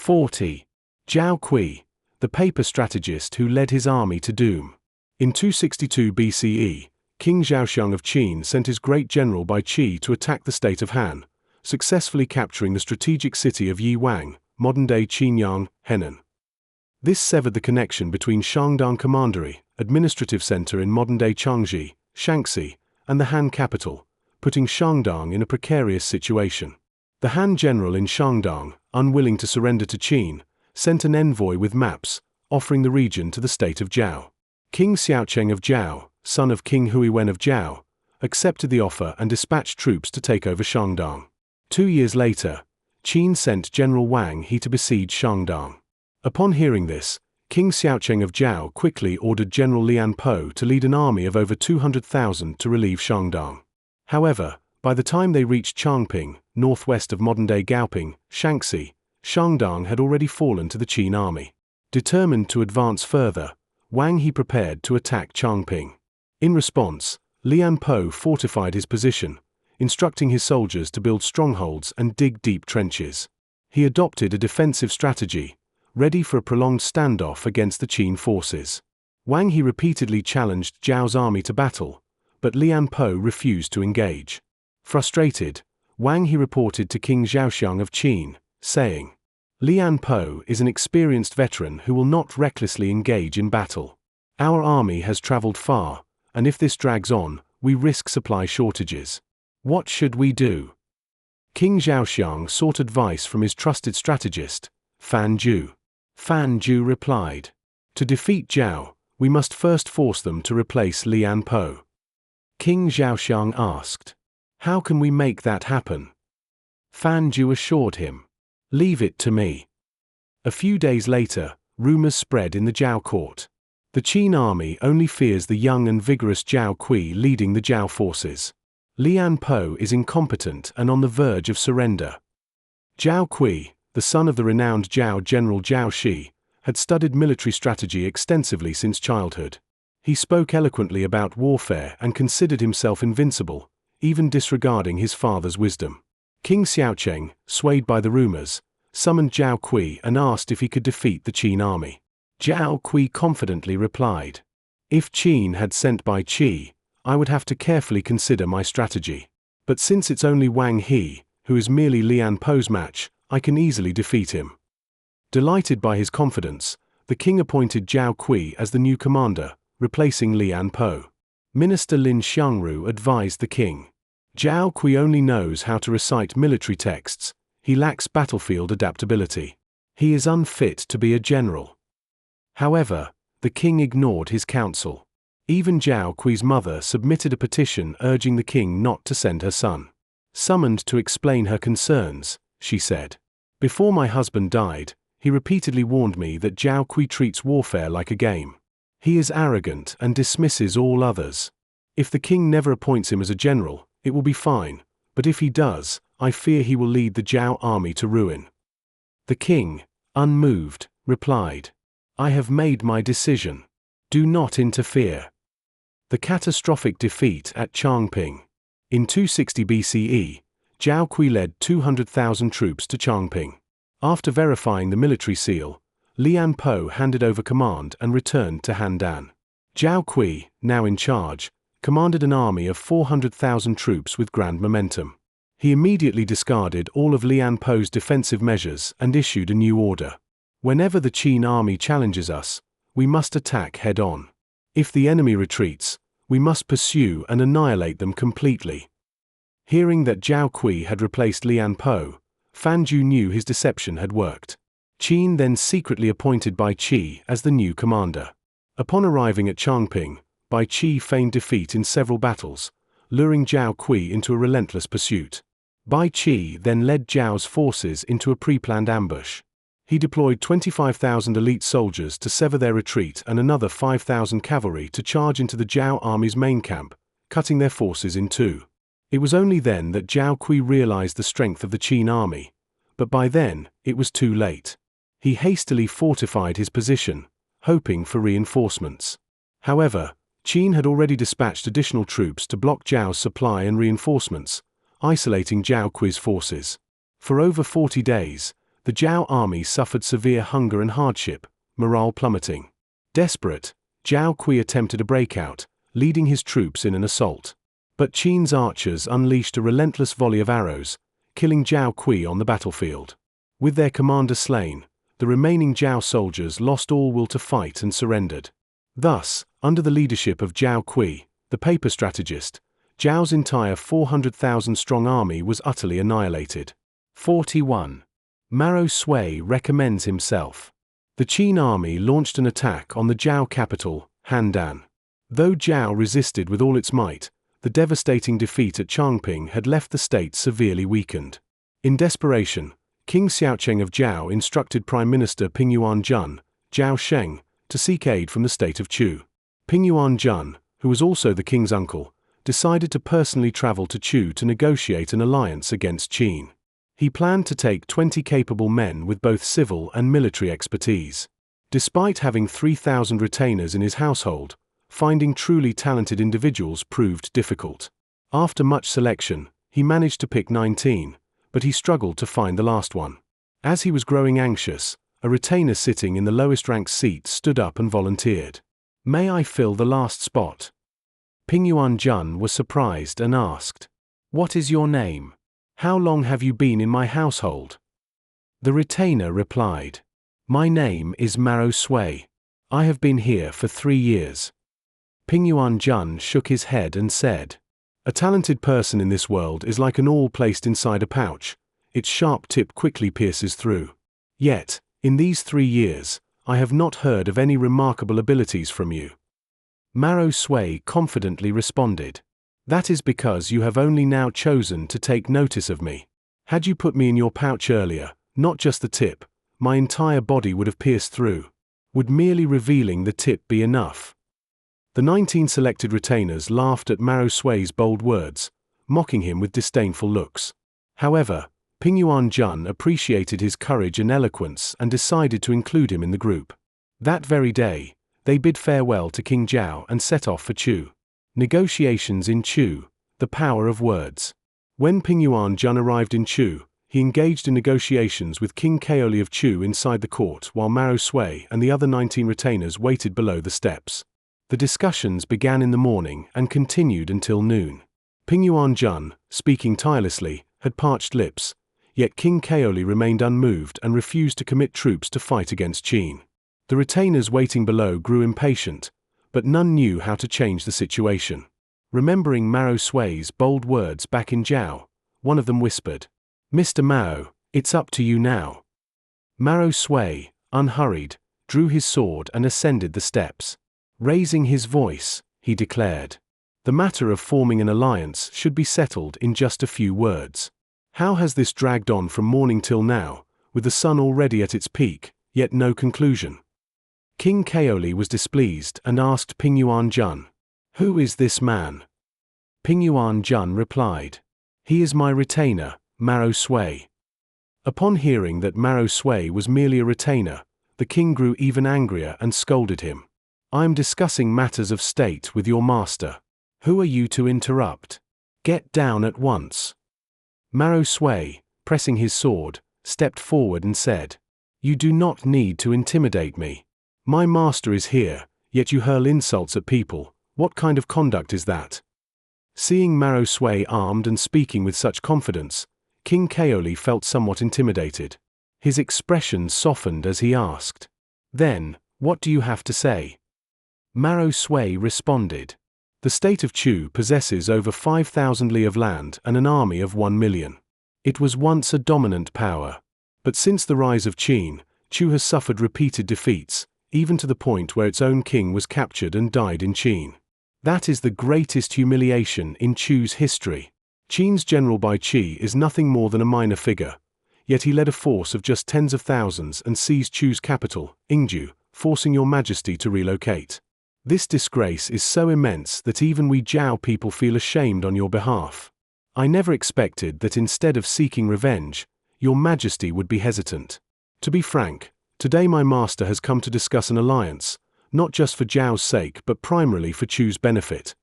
40. Zhao Kui, the paper strategist who led his army to doom. In 262 BCE, King Zhaoxiang of Qin sent his great general Bai Qi to attack the state of Han, successfully capturing the strategic city of Yiwang, modern-day Qinyang, Henan. This severed the connection between Shangdang Commandery, administrative center in modern-day Changji, Shaanxi, and the Han capital, putting Shangdang in a precarious situation. The Han general in Shangdang, unwilling to surrender to Qin, sent an envoy with maps, offering the region to the state of Zhao. King Xiaocheng of Zhao, son of King Huiwen of Zhao, accepted the offer and dispatched troops to take over Shangdang. 2 years later, Qin sent General Wang He to besiege Shangdang. Upon hearing this, King Xiaocheng of Zhao quickly ordered General Lian Po to lead an army of over 200,000 to relieve Shangdang. However, by the time they reached Changping, northwest of modern-day Gaoping, Shaanxi, Shangdang had already fallen to the Qin army. Determined to advance further, Wang He prepared to attack Changping. In response, Lian Po fortified his position, instructing his soldiers to build strongholds and dig deep trenches. He adopted a defensive strategy, ready for a prolonged standoff against the Qin forces. Wang He repeatedly challenged Zhao's army to battle, but Lian Po refused to engage. Frustrated, Wang He reported to King Zhaoxiang of Qin, saying, "Lian Po is an experienced veteran who will not recklessly engage in battle. Our army has traveled far, and if this drags on, we risk supply shortages. What should we do?" King Zhaoxiang sought advice from his trusted strategist, Fan Zhu. Fan Zhu replied, "To defeat Zhao, we must first force them to replace Lian Po." King Zhaoxiang asked, "How can we make that happen?" Fan Zhu assured him, "Leave it to me." A few days later, rumors spread in the Zhao court. The Qin army only fears the young and vigorous Zhao Kui leading the Zhao forces. Lian Po is incompetent and on the verge of surrender. Zhao Kui, the son of the renowned Zhao general Zhao Shi, had studied military strategy extensively since childhood. He spoke eloquently about warfare and considered himself invincible, even disregarding his father's wisdom. King Xiaocheng, swayed by the rumors, summoned Zhao Kui and asked if he could defeat the Qin army. Zhao Kui confidently replied, "If Qin had sent Bai Qi, I would have to carefully consider my strategy. But since it's only Wang He, who is merely Lian Po's match, I can easily defeat him." Delighted by his confidence, the king appointed Zhao Kui as the new commander, replacing Lian Po. Minister Lin Xiangru advised the king, "Zhao Kui only knows how to recite military texts, he lacks battlefield adaptability. He is unfit to be a general." However, the king ignored his counsel. Even Zhao Kui's mother submitted a petition urging the king not to send her son. Summoned to explain her concerns, she said, "Before my husband died, he repeatedly warned me that Zhao Kui treats warfare like a game. He is arrogant and dismisses all others. If the king never appoints him as a general, it will be fine, but if he does, I fear he will lead the Zhao army to ruin." The king, unmoved, replied, "I have made my decision. Do not interfere." The catastrophic defeat at Changping. In 260 BCE, Zhao Kui led 200,000 troops to Changping. After verifying the military seal, Lian Po handed over command and returned to Handan. Zhao Kui, now in charge, commanded an army of 400,000 troops with grand momentum. He immediately discarded all of Lian Po's defensive measures and issued a new order. "Whenever the Qin army challenges us, we must attack head-on. If the enemy retreats, we must pursue and annihilate them completely." Hearing that Zhao Kui had replaced Lian Po, Fan Zhu knew his deception had worked. Qin then secretly appointed Bai Qi as the new commander. Upon arriving at Changping, Bai Qi feigned defeat in several battles, luring Zhao Kui into a relentless pursuit. Bai Qi then led Zhao's forces into a pre-planned ambush. He deployed 25,000 elite soldiers to sever their retreat and another 5,000 cavalry to charge into the Zhao army's main camp, cutting their forces in two. It was only then that Zhao Kui realized the strength of the Qin army, but by then, it was too late. He hastily fortified his position, hoping for reinforcements. However, Qin had already dispatched additional troops to block Zhao's supply and reinforcements, isolating Zhao Kui's forces. For over 40 days, The Zhao army suffered severe hunger and hardship, morale plummeting. Desperate, Zhao Kui attempted a breakout, leading his troops in an assault. But Qin's archers unleashed a relentless volley of arrows, killing Zhao Kui on the battlefield. With their commander slain, the remaining Zhao soldiers lost all will to fight and surrendered. Thus, under the leadership of Zhao Kui, the paper strategist, Zhao's entire 400,000-strong army was utterly annihilated. 41. Maro Sui recommends himself. The Qin army launched an attack on the Zhao capital, Handan. Though Zhao resisted with all its might, the devastating defeat at Changping had left the state severely weakened. In desperation, King Xiaocheng of Zhao instructed Prime Minister Pingyuan Jun, Zhao Sheng, to seek aid from the state of Chu. Pingyuan Jun, who was also the king's uncle, decided to personally travel to Chu to negotiate an alliance against Qin. He planned to take 20 capable men with both civil and military expertise. Despite having 3,000 retainers in his household, finding truly talented individuals proved difficult. After much selection, he managed to pick 19, but he struggled to find the last one. As he was growing anxious, a retainer sitting in the lowest-ranked seat stood up and volunteered. "May I fill the last spot?" Pingyuan Jun was surprised and asked, "What is your name? How long have you been in my household?" The retainer replied, "My name is Maro Sui. I have been here for 3 years." Pingyuan Jun shook his head and said, "A talented person in this world is like an awl placed inside a pouch. Its sharp tip quickly pierces through. Yet, in these 3 years, I have not heard of any remarkable abilities from you." Maro Sui confidently responded, "That is because you have only now chosen to take notice of me. Had you put me in your pouch earlier, not just the tip, my entire body would have pierced through. Would merely revealing the tip be enough?" The 19 selected retainers laughed at Maro Sui's bold words, mocking him with disdainful looks. However, Pingyuan Jun appreciated his courage and eloquence and decided to include him in the group. That very day, they bid farewell to King Zhao and set off for Chu. Negotiations in Chu, the power of words. When Pingyuan Jun arrived in Chu, he engaged in negotiations with King Kaoli of Chu inside the court while Maro Sui and the other 19 retainers waited below the steps. The discussions began in the morning and continued until noon. Pingyuan Jun, speaking tirelessly, had parched lips, yet King Kaoli remained unmoved and refused to commit troops to fight against Qin. The retainers waiting below grew impatient, but none knew how to change the situation. Remembering Maro Sui's bold words back in Zhao, one of them whispered, "Mr. Mao, it's up to you now." Maro Sui, unhurried, drew his sword and ascended the steps. Raising his voice, he declared, "The matter of forming an alliance should be settled in just a few words. How has this dragged on from morning till now, with the sun already at its peak, yet no conclusion?" King Kaoli was displeased and asked Pingyuan Jun, "Who is this man?" Pingyuan Jun replied, "He is my retainer, Maro Sui." Upon hearing that Maro Sui was merely a retainer, the king grew even angrier and scolded him. "I am discussing matters of state with your master. Who are you to interrupt? Get down at once." Maro Sui, pressing his sword, stepped forward and said, "You do not need to intimidate me. My master is here, yet you hurl insults at people. What kind of conduct is that?" Seeing Maro Sui armed and speaking with such confidence, King Kaoli felt somewhat intimidated. His expression softened as he asked, "Then, what do you have to say?" Maro Sui responded, "The state of Chu possesses over 5,000 li of land and an army of 1 million. It was once a dominant power. But since the rise of Qin, Chu has suffered repeated defeats, even to the point where its own king was captured and died in Qin. That is the greatest humiliation in Chu's history. Qin's general Bai Qi is nothing more than a minor figure, yet he led a force of just tens of thousands and seized Chu's capital, Yingju, forcing your majesty to relocate. This disgrace is so immense that even we Zhao people feel ashamed on your behalf. I never expected that instead of seeking revenge, your majesty would be hesitant. To be frank, today my master has come to discuss an alliance, not just for Zhao's sake but primarily for Chu's benefit."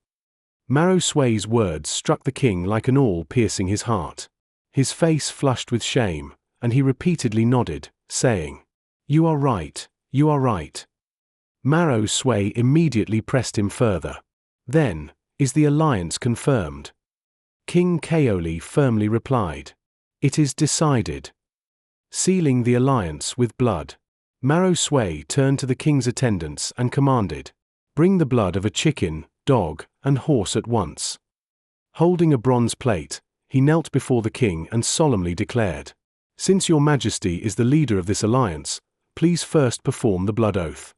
Maro Sui's words struck the king like an awl piercing his heart. His face flushed with shame, and he repeatedly nodded, saying, "You are right, you are right." Maro Sui immediately pressed him further. "Then, is the alliance confirmed?" King Kaoli firmly replied, "It is decided." Sealing the alliance with blood, Maro Sui turned to the king's attendants and commanded, "Bring the blood of a chicken, dog, and horse at once." Holding a bronze plate, he knelt before the king and solemnly declared, "Since your majesty is the leader of this alliance, please first perform the blood oath."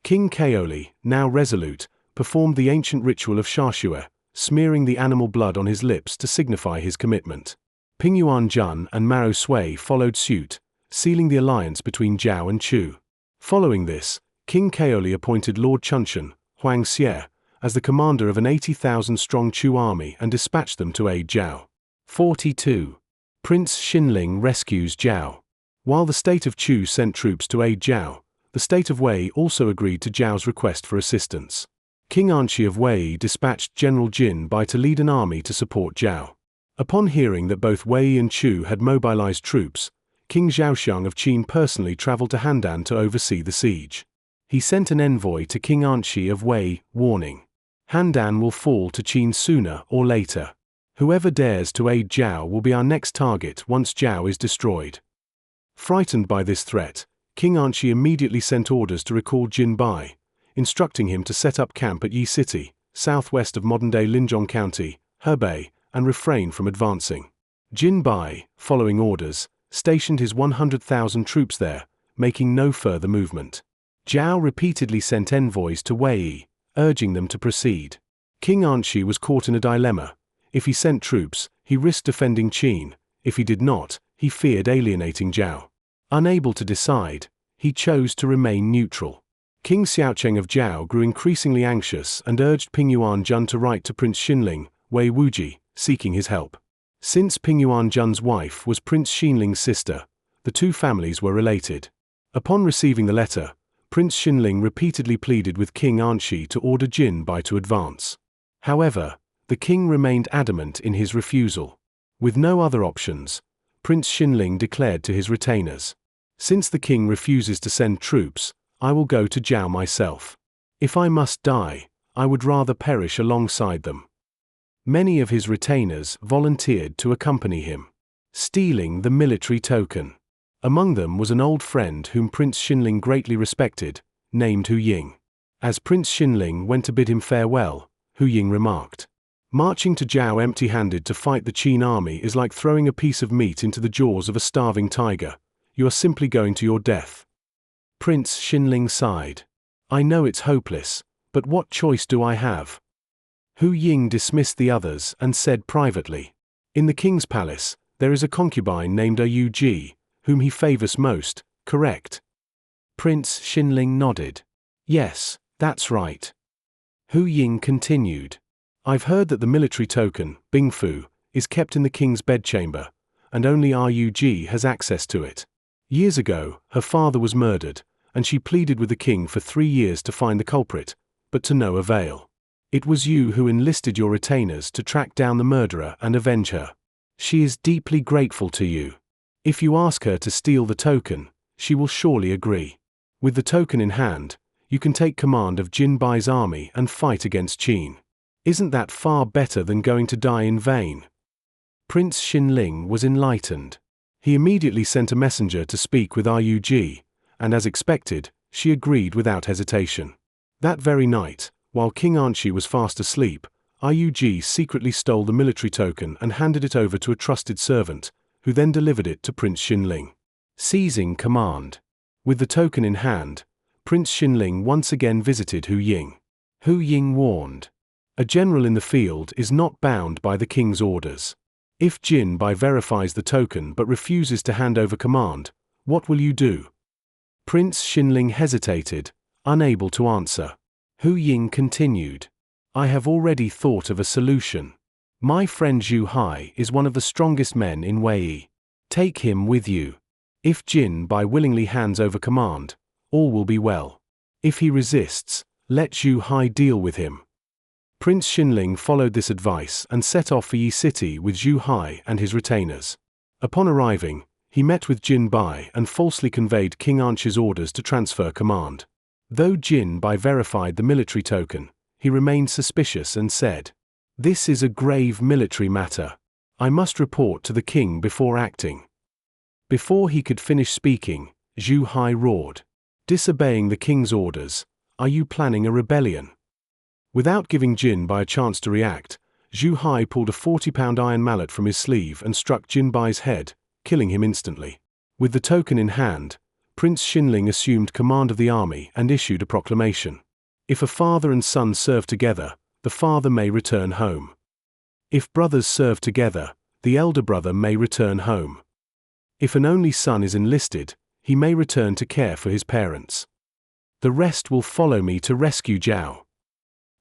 King Kaoli, now resolute, performed the ancient ritual of Shashua, smearing the animal blood on his lips to signify his commitment. Pingyuan Jun and Maro Sui followed suit, sealing the alliance between Zhao and Chu. Following this, King Kaoli appointed Lord Chunshan, Huang Xie, as the commander of an 80,000-strong Chu army and dispatched them to aid Zhao. 42. Prince Xinling rescues Zhao. While the state of Chu sent troops to aid Zhao, the state of Wei also agreed to Zhao's request for assistance. King Anshi of Wei dispatched General Jin Bai to lead an army to support Zhao. Upon hearing that both Wei and Chu had mobilized troops, King Zhaoxiang of Qin personally traveled to Handan to oversee the siege. He sent an envoy to King Anshi of Wei, warning, "Handan will fall to Qin sooner or later. Whoever dares to aid Zhao will be our next target once Zhao is destroyed." Frightened by this threat, King Anshi immediately sent orders to recall Jin Bai, instructing him to set up camp at Yi City, southwest of modern-day Linzhong County, Hebei, and refrain from advancing. Jin Bai, following orders, stationed his 100,000 troops there, making no further movement. Zhao repeatedly sent envoys to Wei, urging them to proceed. King Anshi was caught in a dilemma. If he sent troops, he risked defending Qin. If he did not, he feared alienating Zhao. Unable to decide, he chose to remain neutral. King Xiaocheng of Zhao grew increasingly anxious and urged Pingyuan Jun to write to Prince Xinling, Wei Wuji, seeking his help. Since Pingyuan Jun's wife was Prince Xinling's sister, the two families were related. Upon receiving the letter, Prince Xinling repeatedly pleaded with King Anshi to order Jin Bai to advance. However, the king remained adamant in his refusal. With no other options, Prince Xinling declared to his retainers, "Since the king refuses to send troops, I will go to Zhao myself. If I must die, I would rather perish alongside them." Many of his retainers volunteered to accompany him, stealing the military token. Among them was an old friend whom Prince Xinling greatly respected, named Hu Ying. As Prince Xinling went to bid him farewell, Hu Ying remarked, "Marching to Zhao empty-handed to fight the Qin army is like throwing a piece of meat into the jaws of a starving tiger. You are simply going to your death." Prince Xinling sighed. "I know it's hopeless, but what choice do I have?" Hu Ying dismissed the others and said privately, "In the king's palace, there is a concubine named Yu Ji, whom he favors most, correct?" Prince Xinling nodded. "Yes, that's right." Hu Ying continued, "I've heard that the military token, Bingfu, is kept in the king's bedchamber, and only Rug has access to it. Years ago, her father was murdered, and she pleaded with the king for 3 years to find the culprit, but to no avail. It was you who enlisted your retainers to track down the murderer and avenge her. She is deeply grateful to you. If you ask her to steal the token, she will surely agree. With the token in hand, you can take command of Jin Bai's army and fight against Qin. Isn't that far better than going to die in vain?" Prince Xinling was enlightened. He immediately sent a messenger to speak with Rug, and as expected, she agreed without hesitation. That very night, while King Anshi was fast asleep, Rug secretly stole the military token and handed it over to a trusted servant, who then delivered it to Prince Xinling. Seizing command. With the token in hand, Prince Xinling once again visited Hu Ying. Hu Ying warned, "A general in the field is not bound by the king's orders. If Jin Bai verifies the token but refuses to hand over command, what will you do?" Prince Xinling hesitated, unable to answer. Hu Ying continued, "I have already thought of a solution. My friend Zhu Hai is one of the strongest men in Wei. Take him with you. If Jin Bai willingly hands over command, all will be well. If he resists, let Zhu Hai deal with him." Prince Xinling followed this advice and set off for Yi City with Zhu Hai and his retainers. Upon arriving, he met with Jin Bai and falsely conveyed King Anchi's orders to transfer command. Though Jin Bai verified the military token, he remained suspicious and said, "This is a grave military matter. I must report to the king before acting." Before he could finish speaking, Zhu Hai roared, "Disobeying the king's orders, are you planning a rebellion?" Without giving Jin Bai a chance to react, Zhu Hai pulled a 40-pound iron mallet from his sleeve and struck Jin Bai's head, killing him instantly. With the token in hand, Prince Xinling assumed command of the army and issued a proclamation. If a father and son serve together, the father may return home. If brothers serve together, the elder brother may return home. If an only son is enlisted, he may return to care for his parents. The rest will follow me to rescue Zhao.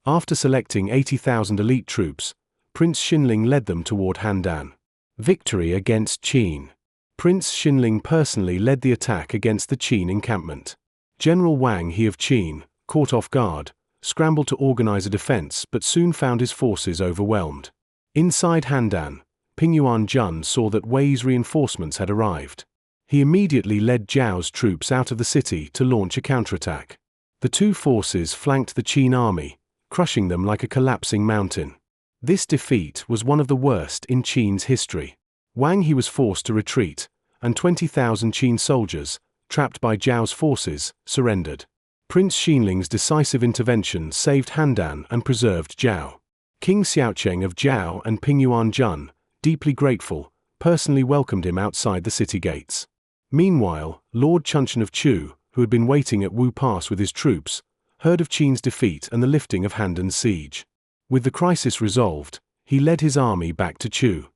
After selecting 80,000 elite troops, Prince Xinling led them toward Handan. Victory against Qin. Prince Xinling personally led the attack against the Qin encampment. General Wang He of Qin, caught off guard, scrambled to organize a defense but soon found his forces overwhelmed. Inside Handan, Pingyuan Jun saw that Wei's reinforcements had arrived. He immediately led Zhao's troops out of the city to launch a counterattack. The two forces flanked the Qin army, crushing them like a collapsing mountain. This defeat was one of the worst in Qin's history. Wang He was forced to retreat, and 20,000 Qin soldiers, trapped by Zhao's forces, surrendered. Prince Xinling's decisive intervention saved Handan and preserved Zhao. King Xiaocheng of Zhao and Pingyuan Jun, deeply grateful, personally welcomed him outside the city gates. Meanwhile, Lord Chuncheon of Chu, who had been waiting at Wu Pass with his troops, heard of Qin's defeat and the lifting of Handan's siege. With the crisis resolved, he led his army back to Chu.